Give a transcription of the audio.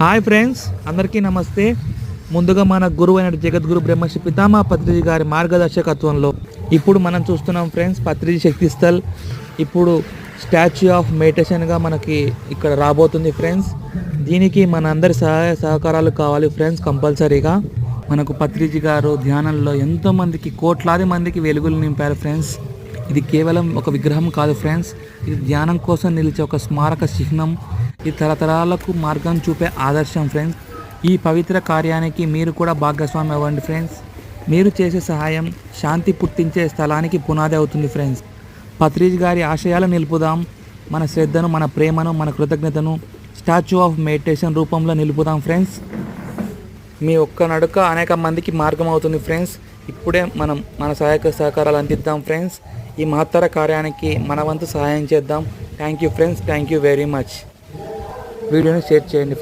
Hi friends, అందరికీ నమస్తే. ముందుగా మన గురువు అయిన జగద్గురు బ్రహ్మశ్రీ పితామహ పత్రిజీ గారి మార్గదర్శకత్వంలో ఇప్పుడు మనం చూస్తున్నాం ఫ్రెండ్స్, పత్రిజీ శక్తిస్థల్ ఇప్పుడు స్టాచ్యూ ఆఫ్ మెడిటేషన్గా మనకి ఇక్కడ రాబోతుంది ఫ్రెండ్స్. దీనికి మన అందరి సహాయ సహకారాలు కావాలి ఫ్రెండ్స్. కంపల్సరీగా మనకు పత్రిజీ గారు ధ్యానంలో ఎంతోమందికి, కోట్లాది మందికి వెలుగులు నింపారు ఫ్రెండ్స్. ఇది కేవలం ఒక విగ్రహం కాదు ఫ్రెండ్స్, ఇది ధ్యానం కోసం నిలిచే ఒక స్మారక చిహ్నం. ఇది తరతరాలకు మార్గం చూపే ఆదర్శం ఫ్రెండ్స్. ఈ పవిత్ర కార్యానికి మీరు కూడా భాగస్వామి అవ్వండి ఫ్రెండ్స్. మీరు చేసే సహాయం శాంతి పుట్టించే స్థలానికి పునాది అవుతుంది ఫ్రెండ్స్. పత్రిజీ గారి ఆశయాలు నిలుపుదాం. మన శ్రద్ధను, మన ప్రేమను, మన కృతజ్ఞతను స్టాచ్యూ ఆఫ్ మెడిటేషన్ రూపంలో నిలుపుదాం ఫ్రెండ్స్. మీ ఒక్క నడుక అనేక మందికి మార్గం అవుతుంది ఫ్రెండ్స్. ఇప్పుడే మనం మన సహాయక సహకారాలు అందిద్దాం ఫ్రెండ్స్. ఈ మహత్తర కార్యానికి మన వంతు సహాయం చేద్దాం. Thank you friends, thank you very much. వీడియోని షేర్ చేయండి.